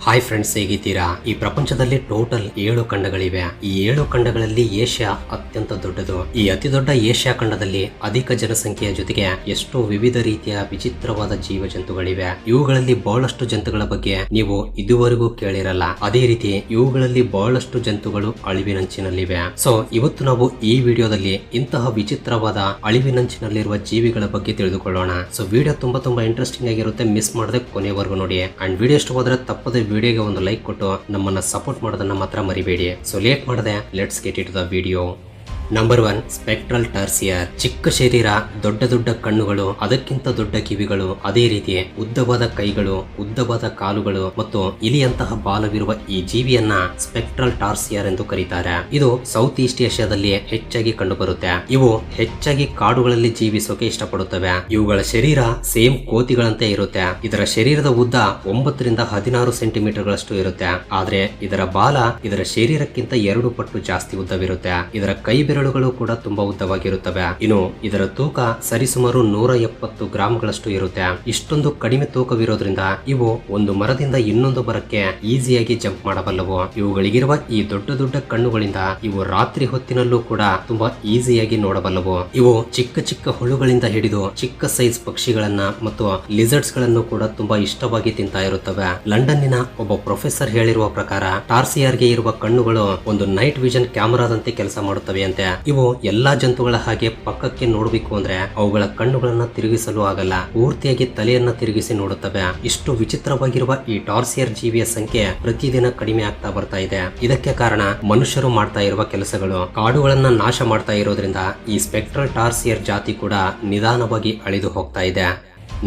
Hi friends, ಹೇಗಿದ್ದೀರಾ? ಈ ಪ್ರಪಂಚದಲ್ಲಿ ಟೋಟಲ್ 7 ಖಂಡಗಳಿವೆ. ಈ 7 ಖಂಡಗಳಲ್ಲಿ ಏಷ್ಯಾ ಅತ್ಯಂತ ದೊಡ್ಡದು. ಈ ಅತಿ ದೊಡ್ಡ ಏಷ್ಯಾ ಖಂಡದಲ್ಲಿ ಅಧಿಕ ಜನಸಂಖ್ಯೆಯ ಜೊತೆಗೆ ಎಷ್ಟೋ ವಿವಿಧ ರೀತಿಯ ವಿಚಿತ್ರವಾದ ಜೀವ ಜಂತುಗಳಿವೆ. ಇವುಗಳಲ್ಲಿ ಬಹಳಷ್ಟು ಜಂತುಗಳ ಬಗ್ಗೆ ನೀವು ಇದುವರೆಗೂ ಕೇಳಿರಲ್ಲ. ಅದೇ ರೀತಿ ಇವುಗಳಲ್ಲಿ ಬಹಳಷ್ಟು ಜಂತುಗಳು ಅಳಿವಿನಂಚಿನಲ್ಲಿವೆ. ಸೊ ಇವತ್ತು ನಾವು ಈ ವಿಡಿಯೋದಲ್ಲಿ ಇಂತಹ ವಿಚಿತ್ರವಾದ ಅಳಿವಿನಂಚಿನಲ್ಲಿರುವ ಜೀವಿಗಳ ಬಗ್ಗೆ ತಿಳಿದುಕೊಳ್ಳೋಣ. ಸೊ ವಿಡಿಯೋ ತುಂಬಾ ಇಂಟ್ರೆಸ್ಟಿಂಗ್ ಆಗಿರುತ್ತೆ. ಮಿಸ್ ಮಾಡದೆ ಕೊನೆವರೆಗೂ ನೋಡಿ. ಅಂಡ್ ವಿಡಿಯೋ ಇಷ್ಟವಾದರೆ ತಪ್ಪದೆ ವಿಡಿಯೋಗೆ ಒಂದು ಲೈಕ್ ಕೊಟ್ಟು ನಮ್ಮನ್ನ ಸಪೋರ್ಟ್ ಮಾಡೋದನ್ನ ಮಾತ್ರ ಮರಿಬೇಡಿ. ಸೊ ಲೇಟ್ ಮಾಡದೆ let's get it the video. Number 1, spectral tarsier. ಚಿಕ್ಕ ಶರೀರ, ದೊಡ್ಡ ಕಣ್ಣುಗಳು, ಅದಕ್ಕಿಂತ ದೊಡ್ಡ ಕಿವಿಗಳು, ಅದೇ ರೀತಿ ಉದ್ದವಾದ ಕೈಗಳು, ಉದ್ದವಾದ ಕಾಲುಗಳು ಮತ್ತು ಇಲಿಯಂತಹ ಬಾಲವಿರುವ ಈ ಜೀವಿಯನ್ನ ಸ್ಪೆಕ್ಟ್ರಲ್ ಟಾರ್ಸಿಯರ್ ಎಂದು ಕರೀತಾರೆ. ಇದು ಸೌತ್ ಈಸ್ಟ್ ಏಷ್ಯಾದಲ್ಲಿ ಹೆಚ್ಚಾಗಿ ಕಂಡುಬರುತ್ತೆ. ಇವು ಹೆಚ್ಚಾಗಿ ಕಾಡುಗಳಲ್ಲಿ ಜೀವಿಸೋಕೆ ಇಷ್ಟಪಡುತ್ತವೆ. ಇವುಗಳ ಶರೀರ ಸೇಮ್ ಕೋತಿಗಳಂತೆ ಇರುತ್ತೆ. ಇದರ ಶರೀರದ ಉದ್ದ 9 ರಿಂದ 16 ಸೆಂಟಿಮೀಟರ್ ಗಳಷ್ಟು ಇರುತ್ತೆ. ಆದ್ರೆ ಇದರ ಬಾಲ ಇದರ ಶರೀರಕ್ಕಿಂತ 2 ಪಟ್ಟು ಜಾಸ್ತಿ ಉದ್ದವಿರುತ್ತೆ. ಇದರ ಕೈ ಬೆರಳುಗಳು ಕೂಡ ತುಂಬಾ ಉದ್ದವಾಗಿರುತ್ತವೆ. ಇನ್ನು ಇದರ ತೂಕ ಸರಿಸುಮಾರು 170 ಗ್ರಾಂಗಳಷ್ಟು ಇರುತ್ತೆ. ಇಷ್ಟೊಂದು ಕಡಿಮೆ ತೂಕವಿರೋದ್ರಿಂದ ಇವು ಒಂದು ಮರದಿಂದ ಇನ್ನೊಂದು ಮರಕ್ಕೆ ಈಸಿಯಾಗಿ ಜಂಪ್ ಮಾಡಬಲ್ಲವು. ಇವುಗಳಿಗಿರುವ ಈ ದೊಡ್ಡ ಕಣ್ಣುಗಳಿಂದ ಇವು ರಾತ್ರಿ ಹೊತ್ತಿನಲ್ಲೂ ಕೂಡ ತುಂಬಾ ಈಸಿಯಾಗಿ ನೋಡಬಲ್ಲವು. ಇವು ಚಿಕ್ಕ ಹುಳುಗಳಿಂದ ಹಿಡಿದು ಚಿಕ್ಕ ಸೈಜ್ ಪಕ್ಷಿಗಳನ್ನ ಮತ್ತು ಲಿಸರ್ಡ್ಸ್ ಗಳನ್ನು ಕೂಡ ತುಂಬಾ ಇಷ್ಟವಾಗಿ ತಿಂತಾ ಇರುತ್ತವೆ. ಲಂಡನ್ನಿನ ಒಬ್ಬ ಪ್ರೊಫೆಸರ್ ಹೇಳಿರುವ ಪ್ರಕಾರ ಟಾರ್ಸಿಯರ್ಗೆ ಇರುವ ಕಣ್ಣುಗಳು ಒಂದು ನೈಟ್ ವಿಷನ್ ಕ್ಯಾಮೆರಾದಂತೆ ಕೆಲಸ ಮಾಡುತ್ತವೆ ಅಂತೆ. ಇವು ಎಲ್ಲಾ ಜಂತುಗಳ ಹಾಗೆ ಪಕ್ಕಕ್ಕೆ ನೋಡಬೇಕು ಅಂದ್ರೆ ಅವುಗಳ ಕಣ್ಣುಗಳನ್ನ ತಿರುಗಿಸಲು ಆಗಲ್ಲ. ಪೂರ್ತಿಯಾಗಿ ತಲೆಯನ್ನ ತಿರುಗಿಸಿ ನೋಡುತ್ತವೆ. ಇಷ್ಟು ವಿಚಿತ್ರವಾಗಿರುವ ಈ ಟಾರ್ಸಿಯರ್ ಜೀವಿಯ ಸಂಖ್ಯೆ ಪ್ರತಿದಿನ ಕಡಿಮೆ ಆಗ್ತಾ ಬರ್ತಾ ಇದೆ. ಇದಕ್ಕೆ ಕಾರಣ ಮನುಷ್ಯರು ಮಾಡ್ತಾ ಇರುವ ಕೆಲಸಗಳು. ಕಾಡುಗಳನ್ನ ನಾಶ ಮಾಡ್ತಾ ಇರೋದ್ರಿಂದ ಈ ಸ್ಪೆಕ್ಟ್ರಲ್ ಟಾರ್ಸಿಯರ್ ಜಾತಿ ಕೂಡ ನಿಧಾನವಾಗಿ ಅಳಿದು ಹೋಗ್ತಾ ಇದೆ.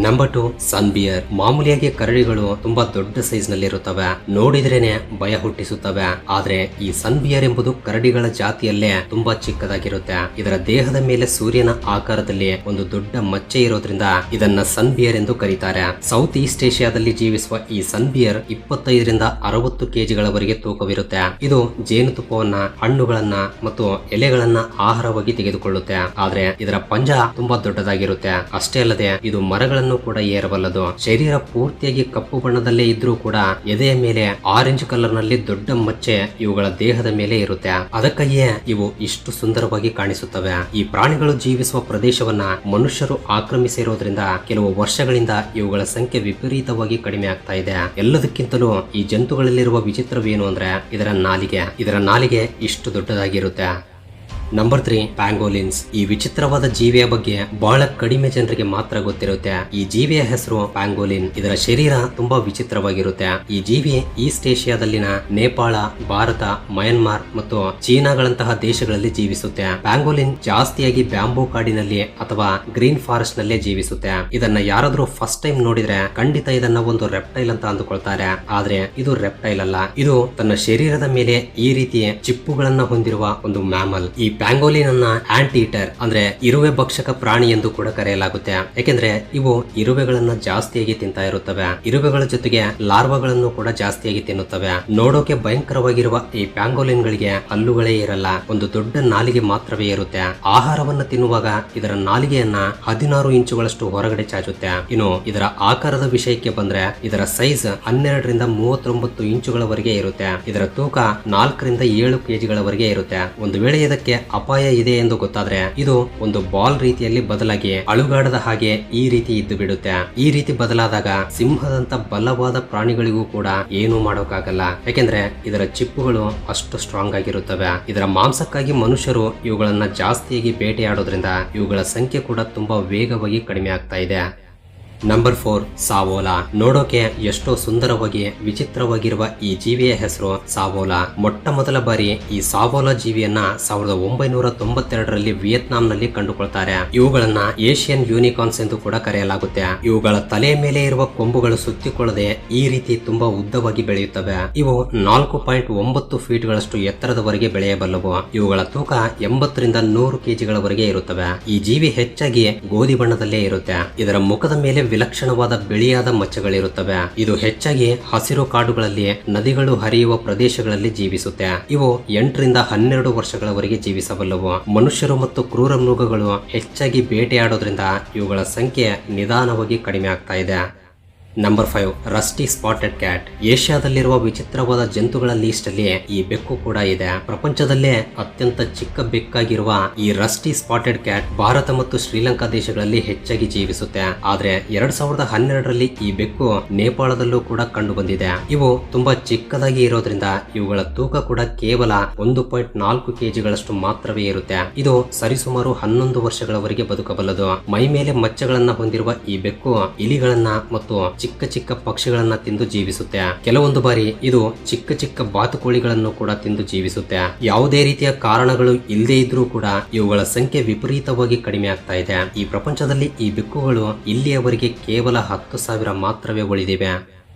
ನಂಬರ್ 2, ಸನ್ ಬಿಯರ್. ಮಾಮೂಲಿಯಾಗಿ ಕರಡಿಗಳು ತುಂಬಾ ದೊಡ್ಡ ಸೈಜ್ ನಲ್ಲಿ ಇರುತ್ತವೆ. ನೋಡಿದ್ರೇನೆ ಭಯ ಹುಟ್ಟಿಸುತ್ತವೆ. ಆದ್ರೆ ಈ ಸನ್ ಬಿಯರ್ ಎಂಬುದು ಕರಡಿಗಳ ಜಾತಿಯಲ್ಲೇ ತುಂಬಾ ಚಿಕ್ಕದಾಗಿರುತ್ತೆ. ಇದರ ದೇಹದ ಮೇಲೆ ಸೂರ್ಯನ ಆಕಾರದಲ್ಲಿ ಒಂದು ದೊಡ್ಡ ಮಚ್ಚೆ ಇರೋದ್ರಿಂದ ಇದನ್ನ ಸನ್ ಬಿಯರ್ ಎಂದು ಕರೀತಾರೆ. ಸೌತ್ ಈಸ್ಟ್ ಏಷ್ಯಾದಲ್ಲಿ ಜೀವಿಸುವ ಈ ಸನ್ ಬಿಯರ್ 25 ರಿಂದ 60 ಕೆಜಿಗಳವರೆಗೆ ತೂಕವಿರುತ್ತೆ. ಇದು ಜೇನುತುಪ್ಪವನ್ನ, ಹಣ್ಣುಗಳನ್ನ ಮತ್ತು ಎಲೆಗಳನ್ನ ಆಹಾರವಾಗಿ ತೆಗೆದುಕೊಳ್ಳುತ್ತೆ. ಆದ್ರೆ ಇದರ ಪಂಜ ತುಂಬಾ ದೊಡ್ಡದಾಗಿರುತ್ತೆ. ಅಷ್ಟೇ ಅಲ್ಲದೆ ಇದು ಮರಗಳ ಕೂಡ ಏರಬಲ್ಲದು. ಶರೀರ ಪೂರ್ತಿಯಾಗಿ ಕಪ್ಪು ಬಣ್ಣದಲ್ಲೇ ಇದ್ರೂ ಕೂಡ ಎದೆಯ ಮೇಲೆ ಆರೆಂಜ್ ಕಲರ್ ನಲ್ಲಿ ದೊಡ್ಡ ಮಚ್ಚೆ ಇವುಗಳ ದೇಹದ ಮೇಲೆ ಇರುತ್ತೆ. ಅದಕ್ಕಾಗಿಯೇ ಇವು ಇಷ್ಟು ಸುಂದರವಾಗಿ ಕಾಣಿಸುತ್ತವೆ. ಈ ಪ್ರಾಣಿಗಳು ಜೀವಿಸುವ ಪ್ರದೇಶವನ್ನ ಮನುಷ್ಯರು ಆಕ್ರಮಿಸಿರೋದ್ರಿಂದ ಕೆಲವು ವರ್ಷಗಳಿಂದ ಇವುಗಳ ಸಂಖ್ಯೆ ವಿಪರೀತವಾಗಿ ಕಡಿಮೆ ಆಗ್ತಾ ಇದೆ. ಎಲ್ಲದಕ್ಕಿಂತಲೂ ಈ ಜಂತುಗಳಲ್ಲಿರುವ ವಿಚಿತ್ರವೇನು ಅಂದ್ರೆ ಇದರ ನಾಲಿಗೆ ಇಷ್ಟು ದೊಡ್ಡದಾಗಿರುತ್ತೆ. ನಂಬರ್ 3, ಪ್ಯಾಂಗೋಲಿನ್ಸ್. ಈ ವಿಚಿತ್ರವಾದ ಜೀವಿಯ ಬಗ್ಗೆ ಬಹಳ ಕಡಿಮೆ ಜನರಿಗೆ ಮಾತ್ರ ಗೊತ್ತಿರುತ್ತೆ. ಈ ಜೀವಿಯ ಹೆಸರು ಪ್ಯಾಂಗೋಲಿನ್. ಇದರ ಶರೀರ ತುಂಬಾ ವಿಚಿತ್ರವಾಗಿರುತ್ತೆ. ಈ ಜೀವಿ ಈಸ್ಟ್ ಏಷ್ಯಾದಲ್ಲಿನ ನೇಪಾಳ, ಭಾರತ, ಮಯನ್ಮಾರ್ ಮತ್ತು ಚೀನಾಗಳಂತಹ ದೇಶಗಳಲ್ಲಿ ಜೀವಿಸುತ್ತೆ. ಪ್ಯಾಂಗೋಲಿನ್ ಜಾಸ್ತಿಯಾಗಿ ಬ್ಯಾಂಬೂ ಕಾಡಿನಲ್ಲಿ ಅಥವಾ ಗ್ರೀನ್ ಫಾರೆಸ್ಟ್ ನಲ್ಲೇ ಜೀವಿಸುತ್ತೆ. ಇದನ್ನ ಯಾರಾದ್ರೂ ಫಸ್ಟ್ ಟೈಮ್ ನೋಡಿದ್ರೆ ಖಂಡಿತ ಇದನ್ನ ಒಂದು ರೆಪ್ಟೈಲ್ ಅಂತ ಅಂದುಕೊಳ್ತಾರೆ. ಆದ್ರೆ ಇದು ರೆಪ್ಟೈಲ್ ಅಲ್ಲ. ಇದು ತನ್ನ ಶರೀರದ ಮೇಲೆ ಈ ರೀತಿಯ ಚಿಪ್ಪುಗಳನ್ನ ಹೊಂದಿರುವ ಒಂದು ಮ್ಯಾಮಲ್. ಈ ಪ್ಯಾಂಗೋಲಿನ್ ಅನ್ನ ಆಂಟಿ ಈಟರ್ ಅಂದ್ರೆ ಇರುವೆ ಭಕ್ಷಕ ಪ್ರಾಣಿ ಎಂದು ಕೂಡ ಕರೆಯಲಾಗುತ್ತೆ. ಯಾಕೆಂದ್ರೆ ಇವು ಇರುವೆಗಳನ್ನ ಜಾಸ್ತಿಯಾಗಿ ತಿಂತಾ ಇರುತ್ತವೆ. ಇರುವೆಗಳ ಜೊತೆಗೆ ಲಾರ್ವಾಗಳನ್ನು ಕೂಡ ಜಾಸ್ತಿಯಾಗಿ ತಿನ್ನುತ್ತವೆ. ನೋಡೋಕೆ ಭಯಂಕರವಾಗಿರುವ ಈ ಪ್ಯಾಂಗೋಲಿನ್ ಗಳಿಗೆ ಹಲ್ಲುಗಳೇ ಇರಲ್ಲ. ಒಂದು ದೊಡ್ಡ ನಾಲಿಗೆ ಮಾತ್ರವೇ ಇರುತ್ತೆ. ಆಹಾರವನ್ನ ತಿನ್ನುವಾಗ ಇದರ ನಾಲಿಗೆಯನ್ನ 16 ಇಂಚುಗಳಷ್ಟು ಹೊರಗಡೆ ಚಾಚುತ್ತೆ. ಇನ್ನು ಇದರ ಆಕಾರದ ವಿಷಯಕ್ಕೆ ಬಂದ್ರೆ ಇದರ ಸೈಜ್ 12 ರಿಂದ 39 ಇಂಚುಗಳವರೆಗೆ ಇರುತ್ತೆ. ಇದರ ತೂಕ 4 ರಿಂದ 7 ಕೆಜಿಗಳವರೆಗೆ ಇರುತ್ತೆ. ಒಂದು ವೇಳೆ ಇದಕ್ಕೆ ಅಪಾಯ ಇದೆ ಎಂದು ಗೊತ್ತಾದ್ರೆ ಇದು ಒಂದು ಬಾಲ್ ರೀತಿಯಲ್ಲಿ ಬದಲಾಗಿ ಅಳುಗಾಡದ ಹಾಗೆ ಈ ರೀತಿ ಇದ್ದು ಬಿಡುತ್ತೆ. ಈ ರೀತಿ ಬದಲಾದಾಗ ಸಿಂಹದಂತ ಬಲವಾದ ಪ್ರಾಣಿಗಳಿಗೂ ಕೂಡ ಏನು ಮಾಡೋಕ್ಕಾಗಲ್ಲ. ಯಾಕೆಂದ್ರೆ ಇದರ ಚಿಪ್ಪುಗಳು ಅಷ್ಟು ಸ್ಟ್ರಾಂಗ್ ಆಗಿರುತ್ತವೆ. ಇದರ ಮಾಂಸಕ್ಕಾಗಿ ಮನುಷ್ಯರು ಇವುಗಳನ್ನ ಜಾಸ್ತಿಯಾಗಿ ಬೇಟೆಯಾಡೋದ್ರಿಂದ ಇವುಗಳ ಸಂಖ್ಯೆ ಕೂಡ ತುಂಬಾ ವೇಗವಾಗಿ ಕಡಿಮೆ ಆಗ್ತಾ ಇದೆ. ನಂಬರ್ 4, ಸಾವೋಲಾ. ನೋಡೋಕೆ ಎಷ್ಟೋ ಸುಂದರವಾಗಿ ವಿಚಿತ್ರವಾಗಿರುವ ಈ ಜೀವಿಯ ಹೆಸರು ಸಾವೋಲಾ. ಮೊಟ್ಟ ಮೊದಲ ಬಾರಿ ಈ ಸಾವೋಲಾ ಜೀವಿಯನ್ನ 1992ರಲ್ಲಿ ವಿಯೆಟ್ನಾಂನಲ್ಲಿ ಕಂಡುಕೊಳ್ತಾರೆ. ಇವುಗಳನ್ನ ಏಷಿಯನ್ ಯೂನಿಕಾರ್ನ್ಸ್ ಎಂದು ಕೂಡ ಕರೆಯಲಾಗುತ್ತೆ. ಇವುಗಳ ತಲೆಯ ಮೇಲೆ ಇರುವ ಕೊಂಬುಗಳು ಸುತ್ತಿಕೊಳ್ಳದೆ ಈ ರೀತಿ ತುಂಬಾ ಉದ್ದವಾಗಿ ಬೆಳೆಯುತ್ತವೆ. ಇವು 4.9 ಫೀಟ್ ಗಳಷ್ಟು ಎತ್ತರದವರೆಗೆ ಬೆಳೆಯಬಲ್ಲವು. ಇವುಗಳ ತೂಕ 80 ರಿಂದ 100 ಕೆಜಿಗಳವರೆಗೆ ಇರುತ್ತವೆ. ಈ ಜೀವಿ ಹೆಚ್ಚಾಗಿ ಗೋಧಿ ಬಣ್ಣದಲ್ಲೇ ಇರುತ್ತೆ. ಇದರ ಮುಖದ ಮೇಲೆ ವಿಲಕ್ಷಣವಾದ ಬಿಳಿಯಾದ ಮಚ್ಚಗಳಿರುತ್ತವೆ. ಇದು ಹೆಚ್ಚಾಗಿ ಹಸಿರು ಕಾಡುಗಳಲ್ಲಿ, ನದಿಗಳು ಹರಿಯುವ ಪ್ರದೇಶಗಳಲ್ಲಿ ಜೀವಿಸುತ್ತೆ. ಇವು 8 ರಿಂದ 12 ವರ್ಷಗಳವರೆಗೆ ಜೀವಿಸಬಲ್ಲವು. ಮನುಷ್ಯರು ಮತ್ತು ಕ್ರೂರ ಮೃಗಗಳು ಹೆಚ್ಚಾಗಿ ಬೇಟೆಯಾಡೋದ್ರಿಂದ ಇವುಗಳ ಸಂಖ್ಯೆ ನಿಧಾನವಾಗಿ ಕಡಿಮೆ ಆಗ್ತಾ ಇದೆ. Number 5 rusty spotted cat. ಏಷ್ಯಾದಲ್ಲಿರುವ ವಿಚಿತ್ರವಾದ ಜಂತುಗಳ ಲೀಸ್ಟ್ ಅಲ್ಲಿ ಈ ಬೆಕ್ಕು ಕೂಡ ಇದೆ. ಪ್ರಪಂಚದಲ್ಲೇ ಅತ್ಯಂತ ಚಿಕ್ಕ ಬೆಕ್ಕಾಗಿರುವ ಈ ರಸ್ಟಿ ಸ್ಪಾಟೆಡ್ ಕ್ಯಾಟ್ ಭಾರತ ಮತ್ತು ಶ್ರೀಲಂಕಾ ದೇಶಗಳಲ್ಲಿ ಹೆಚ್ಚಾಗಿ ಜೀವಿಸುತ್ತೆ. ಆದ್ರೆ 2012ರಲ್ಲಿ ಈ ಬೆಕ್ಕು ನೇಪಾಳದಲ್ಲೂ ಕೂಡ ಕಂಡು ಬಂದಿದೆ. ಇವು ತುಂಬಾ ಚಿಕ್ಕದಾಗಿ ಇರೋದ್ರಿಂದ ಇವುಗಳ ತೂಕ ಕೂಡ ಕೇವಲ 1.4 kgಗಳಷ್ಟು ಮಾತ್ರವೇ ಇರುತ್ತೆ. ಇದು ಸರಿಸುಮಾರು 11 ವರ್ಷಗಳವರೆಗೆ ಬದುಕಬಲ್ಲದು. ಮೈ ಮೇಲೆ ಮಚ್ಚಗಳನ್ನ ಹೊಂದಿರುವ ಈ ಬೆಕ್ಕು ಇಲಿಗಳನ್ನ ಮತ್ತು ಚಿಕ್ಕ ಚಿಕ್ಕ ಪಕ್ಷಿಗಳನ್ನ ತಿಂದು ಜೀವಿಸುತ್ತೆ. ಕೆಲವೊಂದು ಬಾರಿ ಇದು ಚಿಕ್ಕ ಚಿಕ್ಕ ಬಾತುಕೋಳಿಗಳನ್ನು ಕೂಡ ತಿಂದು ಜೀವಿಸುತ್ತೆ. ಯಾವುದೇ ರೀತಿಯ ಕಾರಣಗಳು ಇಲ್ಲದೆ ಇದ್ರೂ ಕೂಡ ಇವುಗಳ ಸಂಖ್ಯೆ ವಿಪರೀತವಾಗಿ ಕಡಿಮೆ ಆಗ್ತಾ ಇದೆ. ಈ ಪ್ರಪಂಚದಲ್ಲಿ ಈ ಬೆಕ್ಕುಗಳು ಇಲ್ಲಿಯವರೆಗೆ ಕೇವಲ 10,000 ಮಾತ್ರವೇ ಉಳಿದಿವೆ.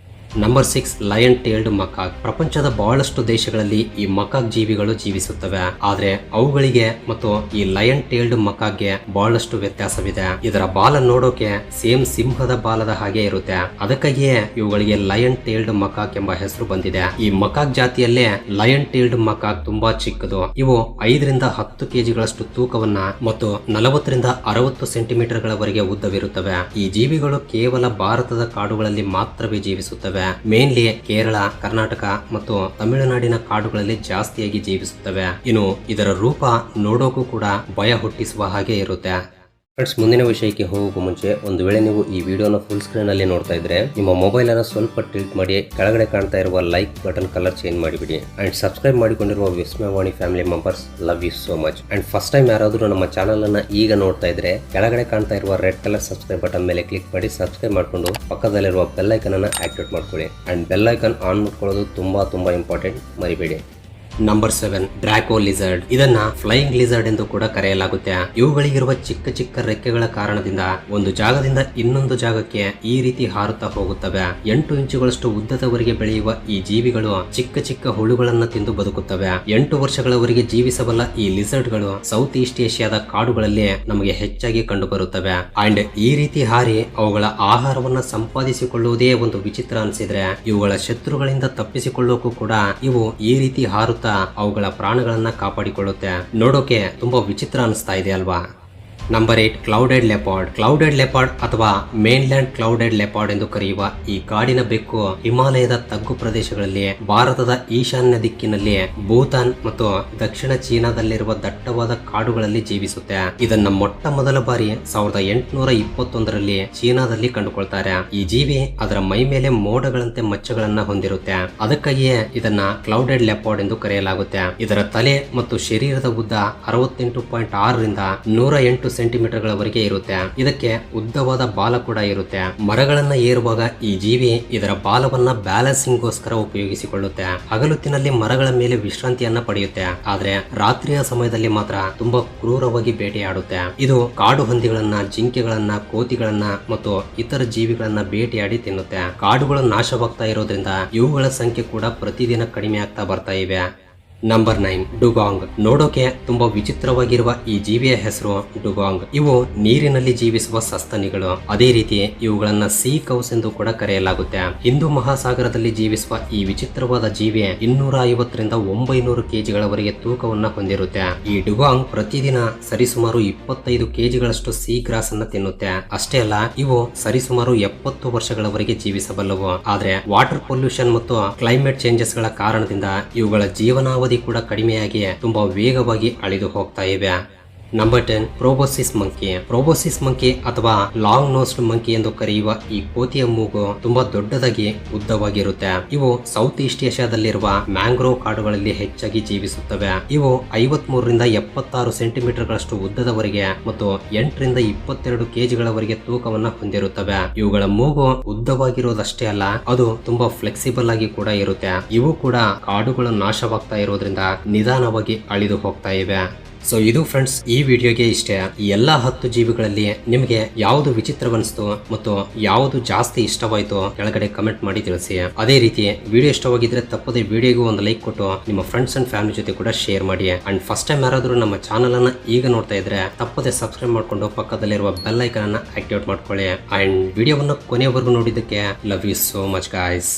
Number 6 lion tailed macaque. ಪ್ರಪಂಚದ ಬಹಳಷ್ಟು ದೇಶಗಳಲ್ಲಿ ಈ ಮಕಾಕ್ ಜೀವಿಗಳು ಜೀವಿಸುತ್ತವೆ. ಆದ್ರೆ ಅವುಗಳಿಗೆ ಮತ್ತು ಈ ಲಯನ್ ಟೇಲ್ಡ್ ಮಕಾಕ್ಗೆ ಬಹಳಷ್ಟು ವ್ಯತ್ಯಾಸವಿದೆ. ಇದರ ಬಾಲ ನೋಡೋಕೆ ಸೇಮ್ ಸಿಂಹದ ಬಾಲದ ಹಾಗೆ ಇರುತ್ತೆ. ಅದಕ್ಕಾಗಿಯೇ ಇವುಗಳಿಗೆ ಲಯನ್ ಟೇಲ್ಡ್ ಮಕಾಕ್ ಎಂಬ ಹೆಸರು ಬಂದಿದೆ. ಈ ಮಕಾಕ್ ಜಾತಿಯಲ್ಲೇ ಲಯನ್ ಟೇಲ್ಡ್ ಮಕಾಕ್ ತುಂಬಾ ಚಿಕ್ಕದು. ಇವು 5 ರಿಂದ 10 kgಗಳಷ್ಟು ತೂಕವನ್ನ ಮತ್ತು 40 ರಿಂದ 60 ಸೆಂಟಿಮೀಟರ್ಗಳವರೆಗೆ ಉದ್ದವಿರುತ್ತವೆ. ಈ ಜೀವಿಗಳು ಕೇವಲ ಭಾರತದ ಕಾಡುಗಳಲ್ಲಿ ಮಾತ್ರವೇ ಜೀವಿಸುತ್ತವೆ. ಮೇನ್ಲಿ ಕೇರಳ, ಕರ್ನಾಟಕ ಮತ್ತು ತಮಿಳುನಾಡಿನ ಕಾಡುಗಳಲ್ಲಿ ಜಾಸ್ತಿಯಾಗಿ ಜೀವಿಸುತ್ತವೆ. ಇನ್ನು ಇದರ ರೂಪ ನೋಡೋಕು ಕೂಡ ಭಯ ಹುಟ್ಟಿಸುವ ಹಾಗೆ ಇರುತ್ತೆ. ಫ್ರೆಂಡ್ಸ್, ಮುಂದಿನ ವಿಷಯಕ್ಕೆ ಹೋಗೋಕು ಮುಂಚೆ ಒಂದು ವೇಳೆ ನೀವು ಈ ವಿಡಿಯೋನ ಫುಲ್ ಸ್ಕ್ರೀನ್ ಅಲ್ಲಿ ನೋಡ್ತಾ ಇದ್ರೆ ನಿಮ್ಮ ಮೊಬೈಲ್ ಅನ್ನು ಸ್ವಲ್ಪ ಟಿಲ್ಟ್ ಮಾಡಿ ಕೆಳಗಡೆ ಕಾಣ್ತಾ ಇರುವ ಲೈಕ್ ಬಟನ್ ಕಲರ್ ಚೇಂಜ್ ಮಾಡಿಬಿಡಿ. ಅಂಡ್ ಸಬ್ಸ್ಕ್ರೈಬ್ ಮಾಡಿಕೊಂಡಿರುವ Vismayavani family members, love you so much. And first time ಯಾರಾದರೂ ನಮ್ಮ ಚಾನಲ್ ಅನ್ನ ಈಗ ನೋಡ್ತಾ ಇದ್ರೆ ಕೆಳಗಡೆ ಕಾಣ್ತಾ ಇರುವ ರೆಡ್ ಕಲರ್ ಸಬ್ಸ್ಕ್ರೈಬ್ ಬಟನ್ ಮೇಲೆ ಕ್ಲಿಕ್ ಮಾಡಿ ಸಬ್ಸ್ಕ್ರೈಬ್ ಮಾಡ್ಕೊಂಡು ಪಕ್ಕದಲ್ಲಿರುವ ಬೆಲ್ ಐಕನ್ ಅನ್ನ ಆಕ್ಟಿವೇಟ್ ಮಾಡ್ಕೊಳ್ಳಿ. ಅಂಡ್ ಬೆಲ್ ಐಕನ್ ಆನ್ ಮಾಡ್ಕೊಳ್ಳೋದು ತುಂಬಾ ಇಂಪಾರ್ಟೆಂಟ್, ಮರಿಬೇಡಿ. Number 7 Draco lizard. ಇದನ್ನ ಫ್ಲೈಯಿಂಗ್ ಲಿಸರ್ಡ್ ಎಂದು ಕೂಡ ಕರೆಯಲಾಗುತ್ತೆ. ಇವುಗಳಿಗಿರುವ ಚಿಕ್ಕ ಚಿಕ್ಕ ರೆಕ್ಕೆಗಳ ಕಾರಣದಿಂದ ಒಂದು ಜಾಗದಿಂದ ಇನ್ನೊಂದು ಜಾಗಕ್ಕೆ ಈ ರೀತಿ ಹಾರುತ್ತಾ ಹೋಗುತ್ತವೆ. 8 ಇಂಚುಗಳಷ್ಟು ಉದ್ದದವರೆಗೆ ಬೆಳೆಯುವ ಈ ಜೀವಿಗಳು ಚಿಕ್ಕ ಚಿಕ್ಕ ಹುಳುಗಳನ್ನ ತಿಂದು ಬದುಕುತ್ತವೆ. 8 ವರ್ಷಗಳವರೆಗೆ ಜೀವಿಸಬಲ್ಲ ಈ ಲಿಸರ್ಡ್ಗಳು ಸೌತ್ ಈಸ್ಟ್ ಏಷ್ಯಾದ ಕಾಡುಗಳಲ್ಲಿ ನಮಗೆ ಹೆಚ್ಚಾಗಿ ಕಂಡು ಬರುತ್ತವೆ. ಅಂಡ್ ಈ ರೀತಿ ಹಾರಿ ಅವುಗಳ ಆಹಾರವನ್ನ ಸಂಪಾದಿಸಿಕೊಳ್ಳುವುದೇ ಒಂದು ವಿಚಿತ್ರ ಅನಿಸಿದ್ರೆ, ಇವುಗಳ ಶತ್ರುಗಳಿಂದ ತಪ್ಪಿಸಿಕೊಳ್ಳೋಕು ಕೂಡ ಇವು ಈ ರೀತಿ ಹಾರುತ್ತಾ ಅವುಗಳ ಪ್ರಾಣಗಳನ್ನ ಕಾಪಾಡಿಕೊಳ್ಳುತ್ತೆ. ನೋಡೋಕೆ ತುಂಬಾ ವಿಚಿತ್ರ ಅನಿಸ್ತಾ ಇದೆ ಅಲ್ವಾ? Number 8 clouded leopard. Clouded leopard ಅಥವಾ ಮೇನ್ಲ್ಯಾಂಡ್ ಕ್ಲೌಡೆಡ್ ಲೆಪಾರ್ಡ್ ಎಂದು ಕರೆಯುವ ಈ ಕಾಡಿನ ಬೆಕ್ಕು ಹಿಮಾಲಯದ ತಗ್ಗು ಪ್ರದೇಶಗಳಲ್ಲಿ, ಭಾರತದ ಈಶಾನ್ಯ ದಿಕ್ಕಿನಲ್ಲಿ, ಭೂತಾನ್ ಮತ್ತು ದಕ್ಷಿಣ ಚೀನಾದಲ್ಲಿರುವ ದಟ್ಟವಾದ ಕಾಡುಗಳಲ್ಲಿ ಜೀವಿಸುತ್ತೆ. ಇದನ್ನ ಮೊಟ್ಟ ಮೊದಲ ಬಾರಿ 1821ರಲ್ಲಿ ಚೀನಾದಲ್ಲಿ ಕಂಡುಕೊಳ್ತಾರೆ. ಈ ಜೀವಿ ಅದರ ಮೈ ಮೇಲೆ ಮೋಡಗಳಂತೆ ಮಚ್ಚಗಳನ್ನ ಹೊಂದಿರುತ್ತೆ. ಅದಕ್ಕಾಗಿಯೇ ಇದನ್ನ ಕ್ಲೌಡೆಡ್ ಲೆಪಾರ್ಡ್ ಎಂದು ಕರೆಯಲಾಗುತ್ತೆ. ಇದರ ತಲೆ ಮತ್ತು ಶರೀರದ ಉದ್ದ 68.6 ರಿಂದ 108 ಸೆಂಟಿಮೀಟರ್ಗಳವರೆಗೆ ಇರುತ್ತೆ. ಇದಕ್ಕೆ ಉದ್ದವಾದ ಬಾಲ ಕೂಡ ಇರುತ್ತೆ. ಮರಗಳನ್ನ ಏರುವಾಗ ಈ ಜೀವಿ ಇದರ ಬಾಲವನ್ನ ಬ್ಯಾಲೆನ್ಸಿಂಗ್ ಗೋಸ್ಕರ ಉಪಯೋಗಿಸಿಕೊಳ್ಳುತ್ತೆ. ಹಗಲುತ್ತಿನಲ್ಲಿ ಮರಗಳ ಮೇಲೆ ವಿಶ್ರಾಂತಿಯನ್ನ ಪಡೆಯುತ್ತೆ. ಆದ್ರೆ ರಾತ್ರಿಯ ಸಮಯದಲ್ಲಿ ಮಾತ್ರ ತುಂಬಾ ಕ್ರೂರವಾಗಿ ಬೇಟೆಯಾಡುತ್ತೆ. ಇದು ಕಾಡು ಹಂದಿಗಳನ್ನ, ಜಿಂಕೆಗಳನ್ನ, ಕೋತಿಗಳನ್ನ ಮತ್ತು ಇತರ ಜೀವಿಗಳನ್ನ ಬೇಟೆಯಾಡಿ ತಿನ್ನುತ್ತೆ. ಕಾಡುಗಳು ನಾಶವಾಗ್ತಾ ಇರೋದ್ರಿಂದ ಇವುಗಳ ಸಂಖ್ಯೆ ಕೂಡ ಪ್ರತಿದಿನ ಕಡಿಮೆ ಆಗ್ತಾ ಬರ್ತಾ ಇವೆ. Number 9 dugong. ನೋಡೋಕೆ ತುಂಬಾ ವಿಚಿತ್ರವಾಗಿರುವ ಈ ಜೀವಿಯ ಹೆಸರು ಡುಗಾಂಗ್. ಇವು ನೀರಿನಲ್ಲಿ ಜೀವಿಸುವ ಸಸ್ತನಿಗಳು. ಅದೇ ರೀತಿ ಇವುಗಳನ್ನ ಸೀ ಕೌಸ್ ಎಂದು ಕೂಡ ಕರೆಯಲಾಗುತ್ತೆ. ಹಿಂದೂ ಮಹಾಸಾಗರದಲ್ಲಿ ಜೀವಿಸುವ ಈ ವಿಚಿತ್ರವಾದ ಜೀವಿ 250 ರಿಂದ 900 kgಗಳವರೆಗೆ ತೂಕವನ್ನ ಹೊಂದಿರುತ್ತೆ. ಈ ಡುಗಾಂಗ್ ಪ್ರತಿದಿನ ಸರಿಸುಮಾರು 25 kgಗಳಷ್ಟು ಸೀ ಗ್ರಾಸ್ ಅನ್ನ ತಿನ್ನುತ್ತೆ. ಅಷ್ಟೇ ಅಲ್ಲ, ಇವು ಸರಿಸುಮಾರು 70 ವರ್ಷಗಳವರೆಗೆ ಜೀವಿಸಬಲ್ಲವು. ಆದ್ರೆ ವಾಟರ್ ಪೊಲ್ಯೂಷನ್ ಮತ್ತು ಕ್ಲೈಮೇಟ್ ಚೇಂಜಸ್ ಗಳ ಕಾರಣದಿಂದ ಇವುಗಳ ಜೀವನಾವಧಿ ಕೂಡ ಕಡಿಮೆಯಾಗಿ ತುಂಬಾ ವೇಗವಾಗಿ ಅಳಿದು ಹೋಗ್ತಾ ಇವೆ. Number 10 proboscis monkey. Proboscis monkey ಅಥವಾ ಲಾಂಗ್ ನೋಸ್ಡ್ ಮಂಕಿ ಎಂದು ಕರೆಯುವ ಈ ಕೋತಿಯ ಮೂಗು ತುಂಬಾ ದೊಡ್ಡದಾಗಿ ಉದ್ದವಾಗಿರುತ್ತೆ. ಇವು ಸೌತ್ ಈಸ್ಟ್ ಏಷ್ಯಾದಲ್ಲಿರುವ ಮ್ಯಾಂಗ್ರೋವ್ ಕಾಡುಗಳಲ್ಲಿ ಹೆಚ್ಚಾಗಿ ಜೀವಿಸುತ್ತವೆ. ಇವು 53 ರಿಂದ 76 ಸೆಂಟಿಮೀಟರ್ಗಳಷ್ಟು ಉದ್ದದವರೆಗೆ ಮತ್ತು 8 ರಿಂದ 22 kgಗಳವರೆಗೆ ತೂಕವನ್ನ ಹೊಂದಿರುತ್ತವೆ. ಇವುಗಳ ಮೂಗು ಉದ್ದವಾಗಿರೋದಷ್ಟೇ ಅಲ್ಲ, ಅದು ತುಂಬಾ ಫ್ಲೆಕ್ಸಿಬಲ್ ಆಗಿ ಕೂಡ ಇರುತ್ತೆ. ಇವು ಕೂಡ ಕಾಡುಗಳು ನಾಶವಾಗ್ತಾ ಇರೋದ್ರಿಂದ ನಿಧಾನವಾಗಿ ಅಳಿದು ಹೋಗ್ತಾ ಇವೆ. ಸೊ ಇದು ಫ್ರೆಂಡ್ಸ್ ಈ ವಿಡಿಯೋಗೆ ಇಷ್ಟೇ. ಈ ಎಲ್ಲಾ 10 ಜೀವಿಗಳಲ್ಲಿ ನಿಮಗೆ ಯಾವುದು ವಿಚಿತ್ರವನ್ನಿಸ್ತು ಮತ್ತು ಯಾವುದು ಜಾಸ್ತಿ ಇಷ್ಟವಾಯಿತು ಕೆಳಗಡೆ ಕಮೆಂಟ್ ಮಾಡಿ ತಿಳಿಸಿ. ಅದೇ ರೀತಿ ವಿಡಿಯೋ ಇಷ್ಟವಾಗಿದ್ರೆ ತಪ್ಪದೆ ವಿಡಿಯೋಗೂ ಒಂದು ಲೈಕ್ ಕೊಟ್ಟು ನಿಮ್ಮ ಫ್ರೆಂಡ್ಸ್ ಅಂಡ್ ಫ್ಯಾಮಿಲಿ ಜೊತೆ ಕೂಡ ಶೇರ್ ಮಾಡಿ. ಅಂಡ್ ಫಸ್ಟ್ ಟೈಮ್ ಯಾರಾದರೂ ನಮ್ಮ ಚಾನಲ್ ಅನ್ನ ಈಗ ನೋಡ್ತಾ ಇದ್ರೆ ತಪ್ಪದೆ ಸಬ್ಸ್ಕ್ರೈಬ್ ಮಾಡ್ಕೊಂಡು ಪಕ್ಕದಲ್ಲಿರುವ ಬೆಲ್ ಐಕನ್ ಅನ್ನ ಆಕ್ಟಿವೇಟ್ ಮಾಡ್ಕೊಳ್ಳಿ. ಅಂಡ್ ವಿಡಿಯೋವನ್ನು ಕೊನೆಯವರೆಗೂ ನೋಡಿದ್ದಕ್ಕೆ love you so much guys.